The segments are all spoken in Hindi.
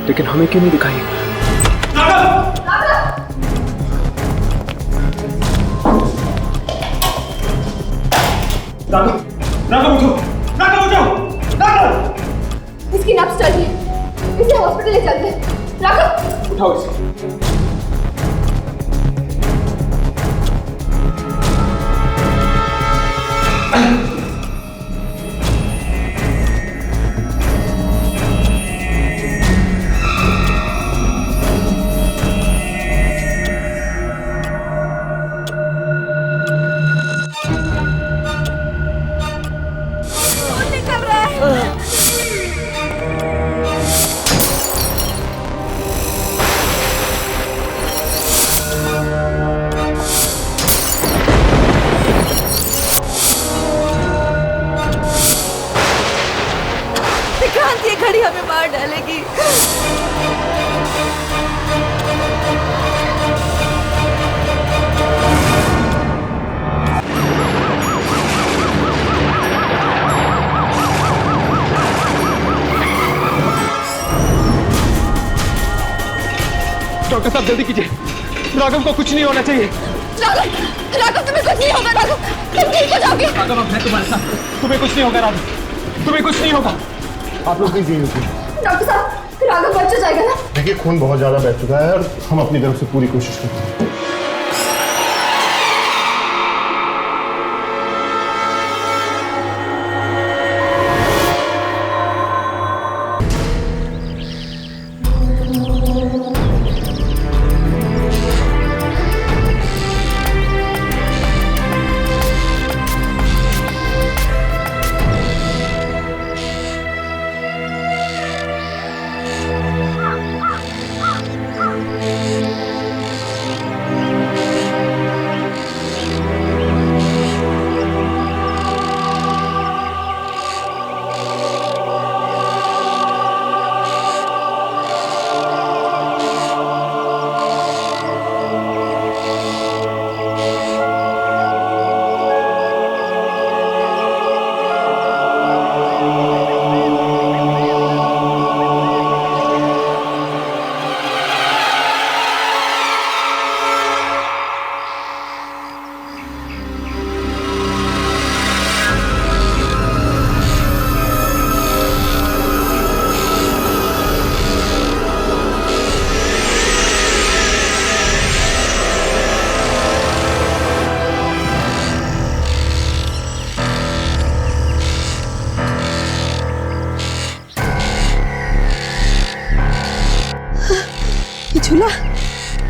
लेकिन हमें क्यों नहीं दिखाई? राघव, राघव उठो, राघव उठो, राघव! इसकी नब्ज चल रही है, इसे हॉस्पिटल ले चलते हैं। राघव, उठाओ इसे। ये घड़ी हमें मार डालेगी। डॉक्टर साहब जल्दी कीजिए, राघव को कुछ नहीं होना चाहिए। राघव, राघव तुम्हें कुछ नहीं होगा। राघव तुम ठीक हो जाओगे। राघव अब है तुम्हारे साथ, तुम्हें कुछ नहीं होगा। राघव तुम्हें कुछ नहीं होगा। आप लोग प्लीज यहीं रुकिए। डॉक्टर साहब राघव बच तो जाएगा ना? देखिए खून बहुत ज्यादा बह चुका है और हम अपनी तरफ से पूरी कोशिश करते हैं।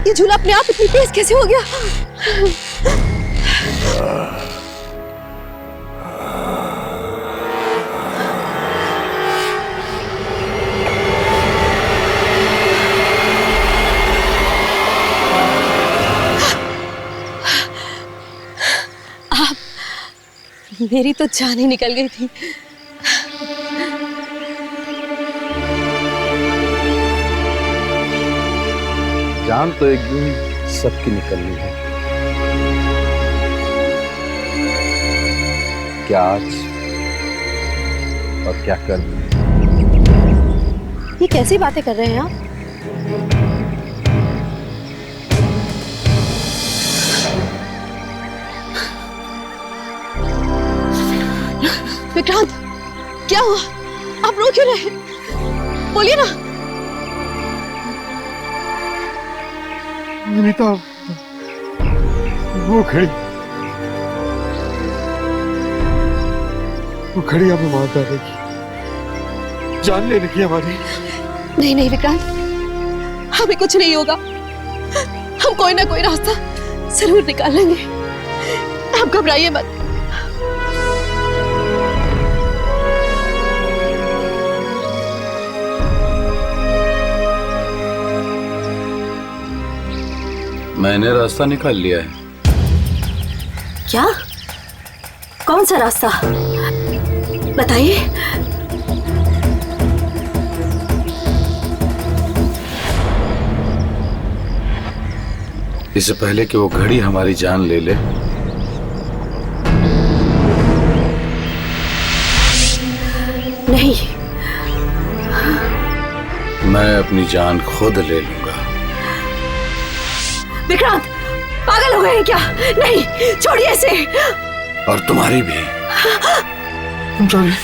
ये झूला अपने आप इतनी तेज कैसे हो गया? आप, मेरी तो जान ही निकल गई थी। जान तो एक दिन सबकी निकलनी है। क्या आज और क्या कल? ये कैसी बातें कर रहे हैं आप? विक्रांत, क्या हुआ? आप रो क्यों रहे? बोलिए ना। अनीता, वो खड़ी हमें मार डालेगी, जान ले लगी हमारी। नहीं नहीं विक्रांत, हमें कुछ नहीं होगा। हम कोई ना कोई रास्ता जरूर निकाल लेंगे। आप घबराइए मत। मैंने रास्ता निकाल लिया है। क्या? कौन सा रास्ता बताइए। इससे पहले कि वो घड़ी हमारी जान ले ले, नहीं, मैं अपनी जान खुद ले लूंगा। विक्रांत, पागल हो गए हैं क्या? नहीं, छोड़िए इसे। और तुम्हारी भी। I'm sorry.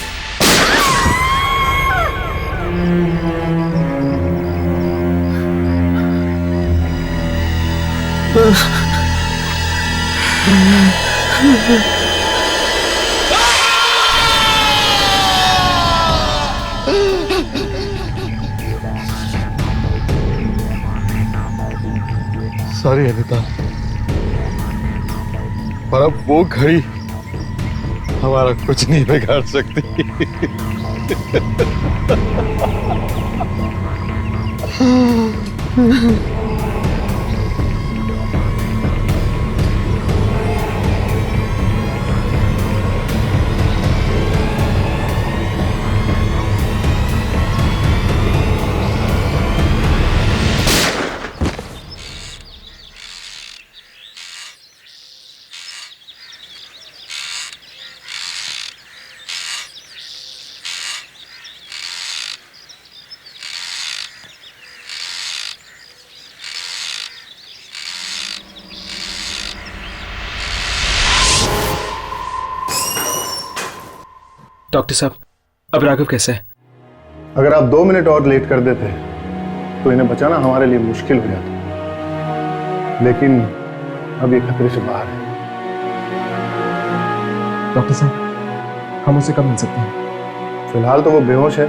सॉरी अनिता, पर अब वो घड़ी हमारा कुछ नहीं बिगाड़ सकती। डॉक्टर साहब, अब राघव कैसे है? अगर आप 2 मिनट और लेट कर देते तो इन्हें बचाना हमारे लिए मुश्किल हो जाता, लेकिन अब ये खतरे से बाहर है। डॉक्टर साहब, हम उसे कब मिल सकते हैं? फिलहाल तो वो बेहोश है,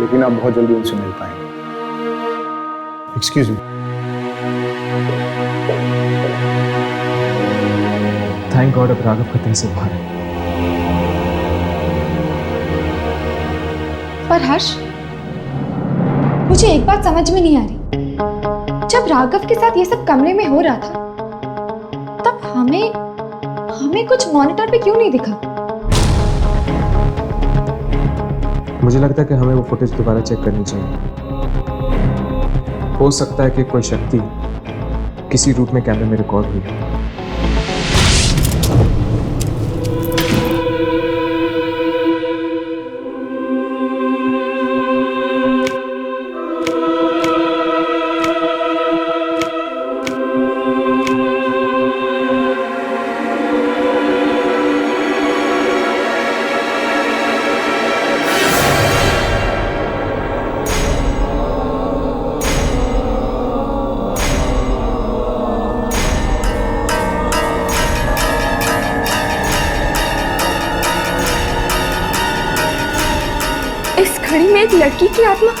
लेकिन आप बहुत जल्दी उनसे मिल पाएंगे। Excuse me. थैंक गॉड, अब राघव खतरे से बाहर है। पर हर्ष, मुझे एक बात समझ में नहीं आ रही। जब राघव के साथ ये सब कमरे में हो रहा था, तब हमें कुछ मॉनिटर पे क्यों नहीं दिखा? मुझे लगता है कि हमें वो फुटेज दोबारा चेक करनी चाहिए। हो सकता है कि कोई शक्ति किसी रूप में कैमरे में रिकॉर्ड हुई हो। इस घड़ी में एक लड़की की आत्मा।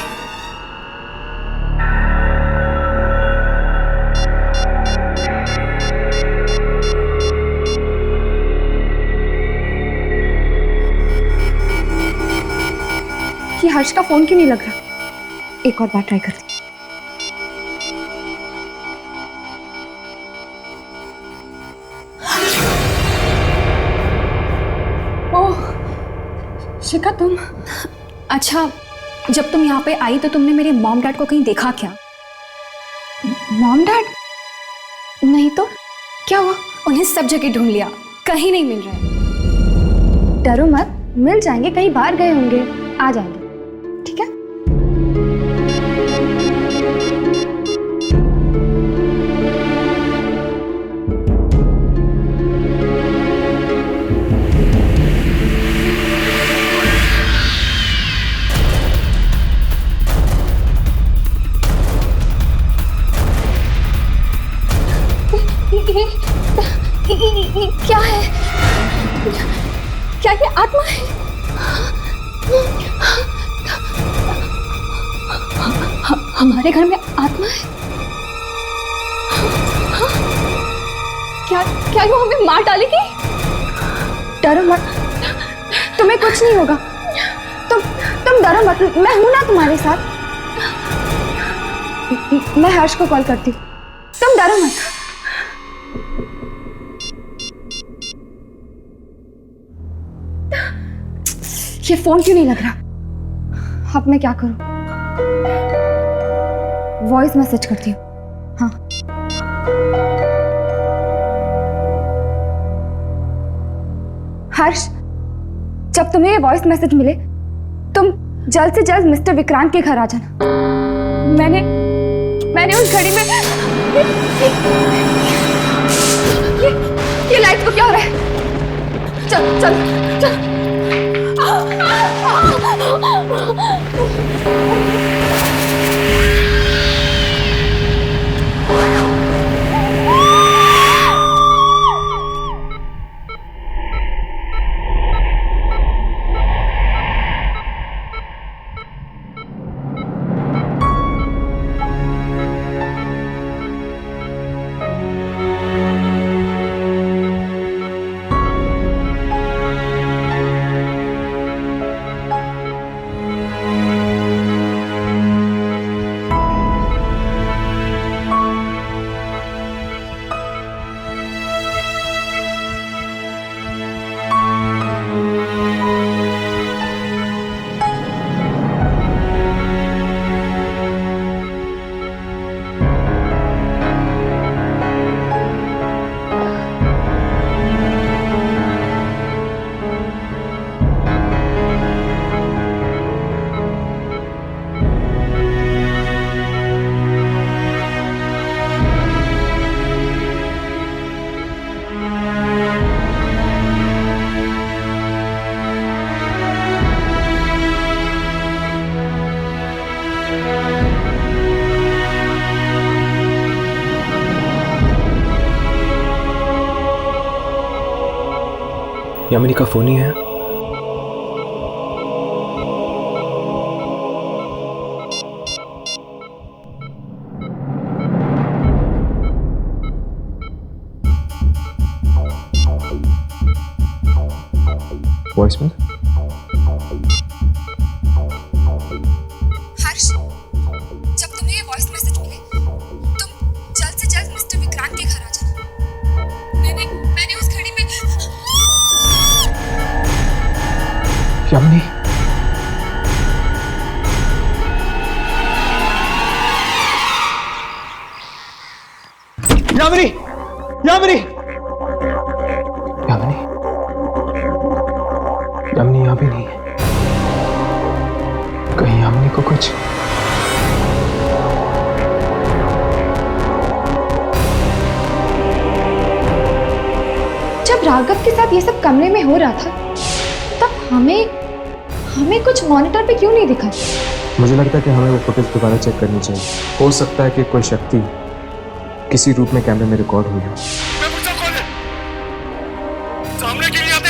ये हर्ष का फोन क्यों नहीं लग रहा? एक और बार ट्राई करती। ओह शिखा, तुम? अच्छा, जब तुम यहाँ पे आई तो तुमने मेरे मॉम डैड को कहीं देखा क्या? Mom dad? नहीं तो क्या हुआ? उन्हें सब जगह ढूंढ लिया, कहीं नहीं मिल रहे। डरो मत, मिल जाएंगे, कहीं बाहर गए होंगे, आ जाएंगे, ठीक है? ये क्या है? क्या ये आत्मा है? हमारे घर में आत्मा है? क्या वो हमें मार डालेगी? डरो मत, तुम्हें कुछ नहीं होगा। तुम डरो मत, मैं हूं ना तुम्हारे साथ। मैं हर्ष को कॉल करती हूँ, तुम डरो मत। ये फोन क्यों नहीं लग रहा? अब मैं क्या करूं? वॉइस मैसेज करती हूँ। हाँ, हर्ष, जब तुम्हें ये वॉइस मैसेज मिले, जल्द से जल्द मिस्टर विक्रांत के घर आ जाना। मैंने उस घड़ी में ये लाइट को क्या हो रहा है? चल चल चल। यामिनी का फोन ही है। वॉइस में हर्ष, जब तुम्हें ये वॉइस मैसेज मिले तुम जल्द से जल्द मिस्टर विक्रांत के घर आ जाना। मैंने उस घड़ी में यामिनी, यामिनी, यामिनी, यामिनी, यामिनी यहाँ भी नहीं है। कहीं यामिनी को कुछ जब राघव के साथ ये सब कमरे में हो रहा था तब हमें कुछ मॉनिटर पे क्यों नहीं दिखा? मुझे लगता है कि हमें वो फुटेज दोबारा चेक करनी चाहिए। हो सकता है कि कोई शक्ति किसी रूप में कैमरे में रिकॉर्ड हुई हो। सामने क्यों नहीं आते?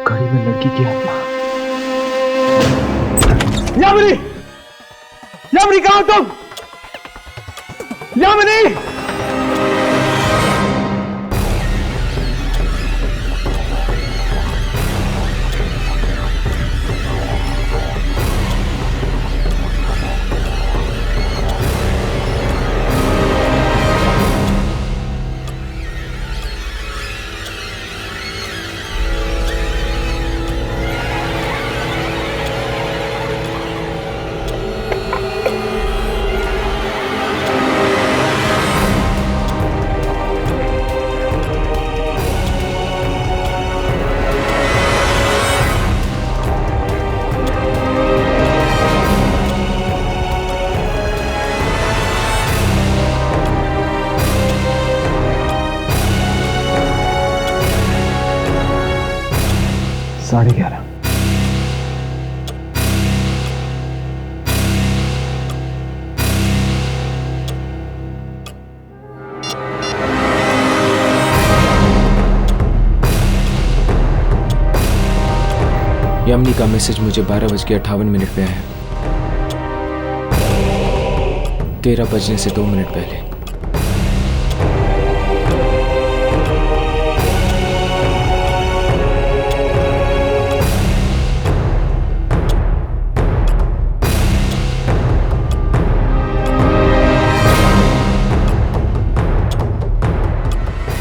घड़ी में लड़की की आत्मा। यामिनी, यामिनी कहाँ हो तुम? यामिनी! साढ़े 11। यामिनी का मैसेज मुझे 12:58 पे आया। 13 बजने से 2 मिनट पहले।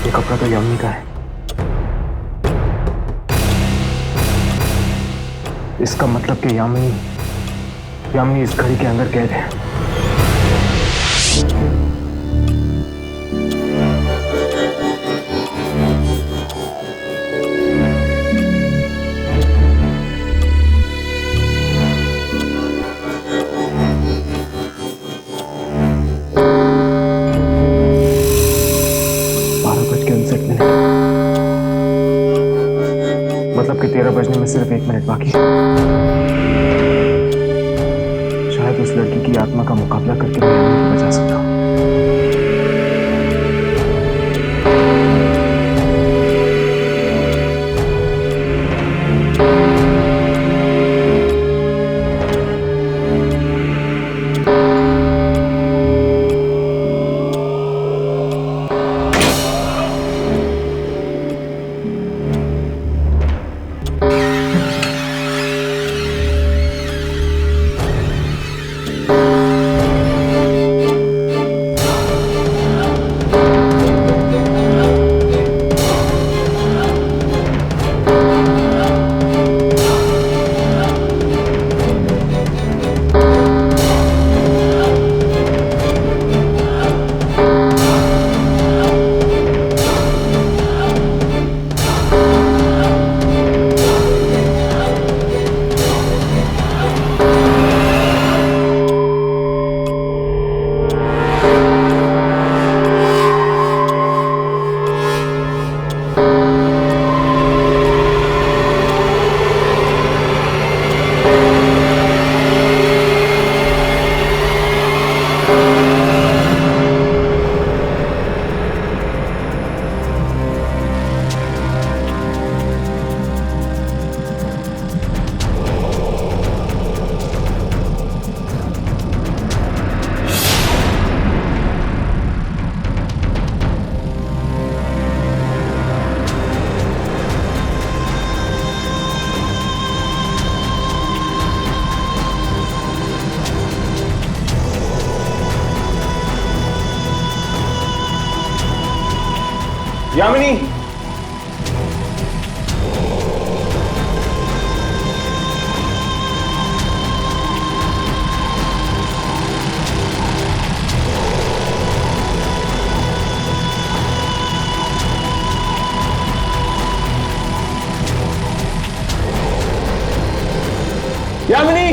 ये कपड़ा तो यामिनी का है। इसका मतलब कि यामिनी इस घड़ी के अंदर कैद है। मतलब कि 13 बजने में सिर्फ 1 मिनट बाकी है। शायद उस लड़की की आत्मा का मुकाबला करके मैं यामिनी को बचा सकता हूँ। यामिनी, यामिनी,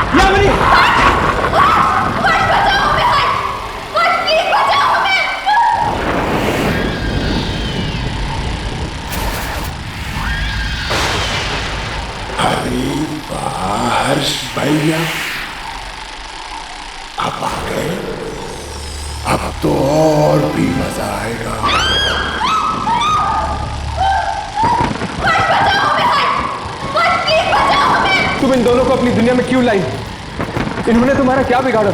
यामिनी, हर्ष भैया अब आ गए। अब तो और भी मजा आएगा। तुम इन दोनों को अपनी दुनिया में क्यों लाई? इन्होंने तुम्हारा क्या बिगाड़ा?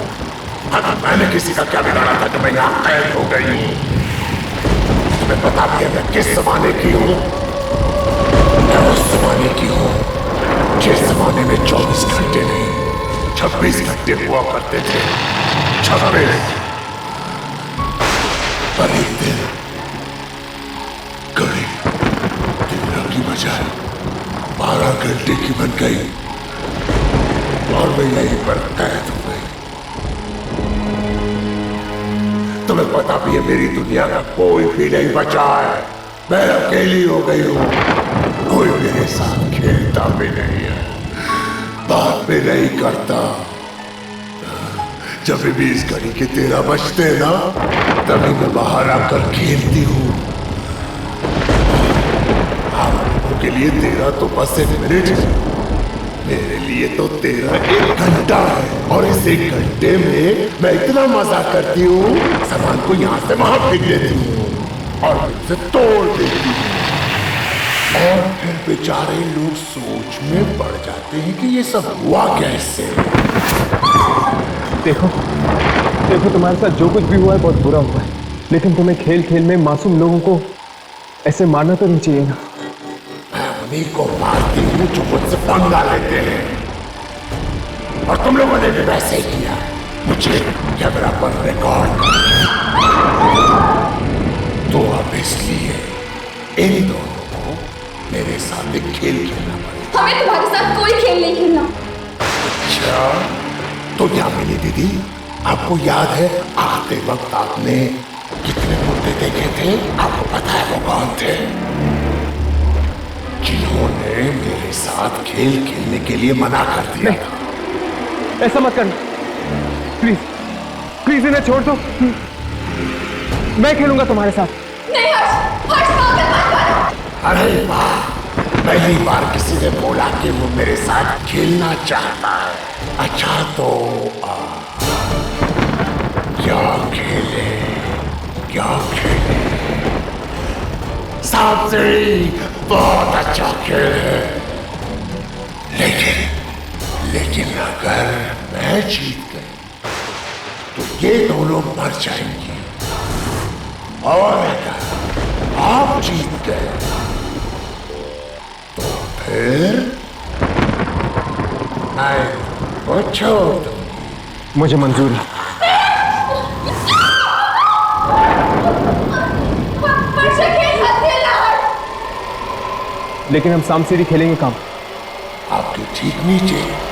मैंने किसी का क्या बिगाड़ा था जो मैं यहाँ कैद हो गई हूँ? तुम्हें पता भी है मैं किस जमाने की हूँ? मैं उस जमाने की हूँ जिस जमाने में 24 घंटे नहीं 26 घंटे हुआ करते थे। 26 पर एक दिन घड़ी 13 की बजाय 12 घंटे की बन गई और मैं यहीं पर कैद हो गई। तुम्हें पता भी है मेरी दुनिया का कोई भी नहीं बचा है। मैं अकेली हो गई हूं। कोई मेरे साथ खेलता भी नहीं है, बात भी नहीं करता। जब भी इस घड़ी के 13 बजते ना तभी मैं बाहर आकर खेलती हूँ। आप लोगों के लिए 13 तो बस 1 मिनट है, मेरे लिए तो 13 1 घंटा है। और इस 1 घंटे में मैं इतना मजा करती हूँ, सामान को यहाँ से वहां फेंक देती हूँ और उसे तोड़ देती हूँ। और फिर बेचारे लोग सोच में पड़ जाते हैं कि ये सब हुआ कैसे। देखो देखो, तुम्हारे साथ जो कुछ भी हुआ है बहुत बुरा हुआ है, लेकिन तुम्हें खेल खेल में मासूम लोगों को ऐसे मारना तो नहीं चाहिए ना। मैं उन्हीं को मारती हूँ जो मुझसे पंगा लेते हैं, और तुम लोगों ने भी वैसे ही किया। मुझे कैमरा पर रिकॉर्ड। तो अब इसलिए इन दोनों को मेरे साथ एक खेल खेलना पड़ेगा। हमें तुम्हारे साथ कोई खेल नहीं खेलना। अच्छा, तो क्या मिली दीदी, आपको याद है आते वक्त आपने कितने मुद्दे देखे थे? आपको पता है वो कौन थे? जिन्होंने मेरे साथ खेल खेलने के लिए मना कर दिया था। ऐसा मत करना, प्लीज प्लीज इन्हें छोड़ दो, मैं खेलूंगा तुम्हारे साथ। नहीं हर्ष, हर्ष पागल मत करो। अरे वाह, पहली बार किसी ने बोला कि वो मेरे साथ खेलना चाहता है। अच्छा तो क्या खेले, क्या खेले? सांप सीढ़ी बहुत अच्छा खेल है, लेकिन अगर मैं जीत गई तो ये दोनों मर जाएंगी, और अगर आप जीत गए तो फिर मैं वो छोड़ दूंगी। मुझे मंजूर है, लेकिन हम सांप सीढ़ी खेलेंगे कब? आपके ठीक नीचे।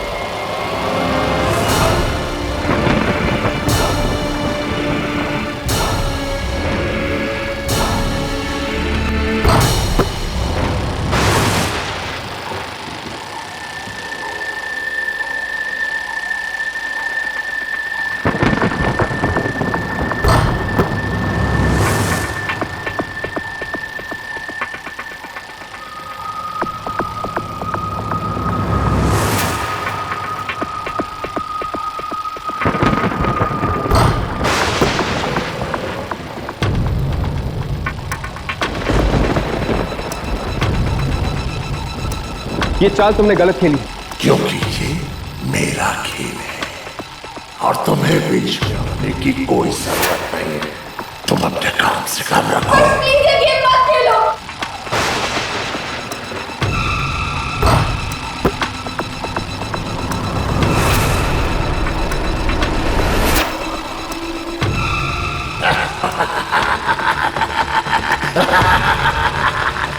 ये चाल तुमने गलत खेली, क्योंकि ये मेरा खेल है और तुम्हें बीच में आने की कोई जरूरत नहीं है। तुम अपने काम से काम रखो। प्लीज ये गेम मत खेलो।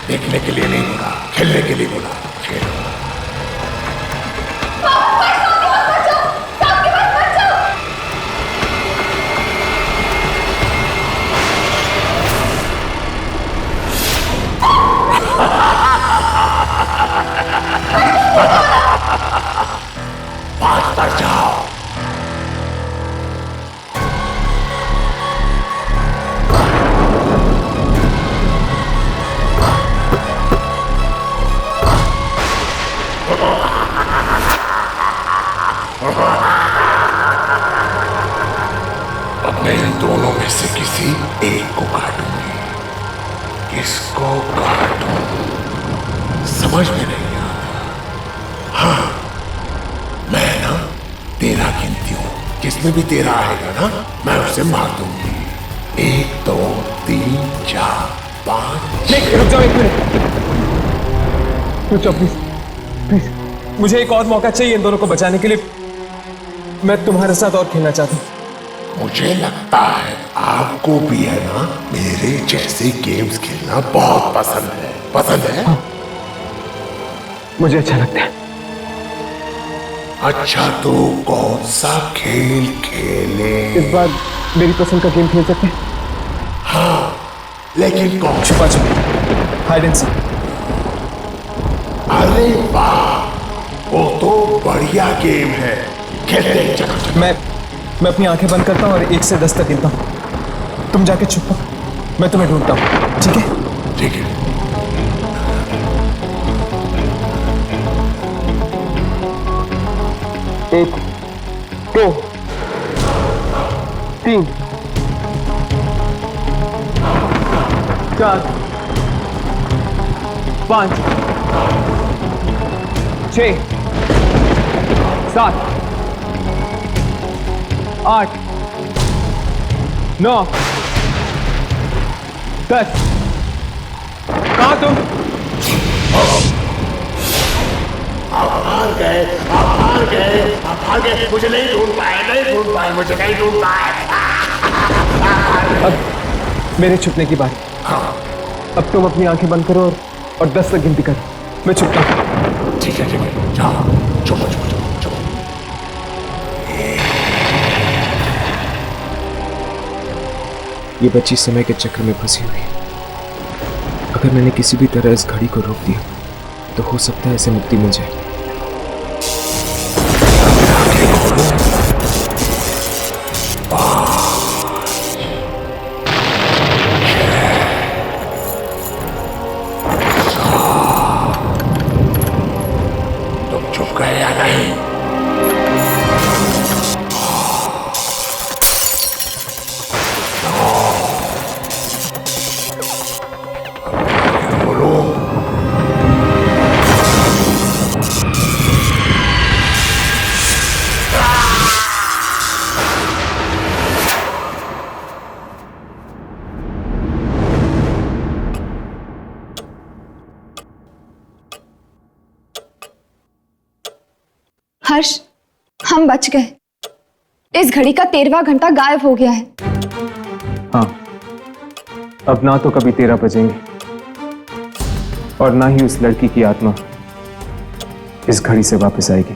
देखने के लिए नहीं बोला, खेलने के लिए बोला। खेलो। बात पर जाओ। अब मैं इन दोनों में से किसी एक को काटूंगी। किसको काटूं समझ में नहीं आता। हाँ, मैं ना 13 गिनती हूं, जिसमें भी 13 आएगा ना मैं उसे मार दूंगी। 1 2 3 4 5। नहीं, रुक जाओ एक मिनट, रुक जाओ प्लीज प्लीज, मुझे एक और मौका चाहिए इन दोनों को बचाने के लिए। मैं तुम्हारे साथ और खेलना चाहता हूँ। मुझे लगता है आपको भी है ना मेरे जैसे गेम्स खेलना बहुत पसंद है। पसंद है? हाँ, मुझे अच्छा लगता है। अच्छा तो कौन सा खेल खेले? इस बार मेरी पसंद का गेम खेल सकते हैं? हाँ, लेकिन कौन? छुपा छुपी, हाइड एंड सीक। अरे वाह, वो तो बढ़िया गेम है, खेलते हैं। चलो। मैं अपनी आंखें बंद करता हूँ और 1 से 10 तक गिनता हूँ। तुम जाके छुपो, मैं तुम्हें ढूंढता हूँ, ठीक है? ठीक है। 1 2 3 4 5 6 7 8 9 10। कहाँ तुम? हार गए, हार गए, हार गए। मुझे नहीं ढूंढ पाए, मुझे नहीं ढूंढ पाए। अब मेरे छुपने की बारी। अब तुम अपनी आंखें बंद करो और 10 तक गिनती करो। मैं छुपता हूं। ठीक है, जाओ, छुपो। ये बच्ची समय के चक्र में फंसी हुई है। अगर मैंने किसी भी तरह इस घड़ी को रोक दिया तो हो सकता है इसे मुक्ति मिल जाए। तुम छुप गए या नहीं? हर्ष, हम बच गए। इस घड़ी का 13वां घंटा गायब हो गया है। हाँ, अब ना तो कभी 13 बजेंगे और ना ही उस लड़की की आत्मा इस घड़ी से वापस आएगी।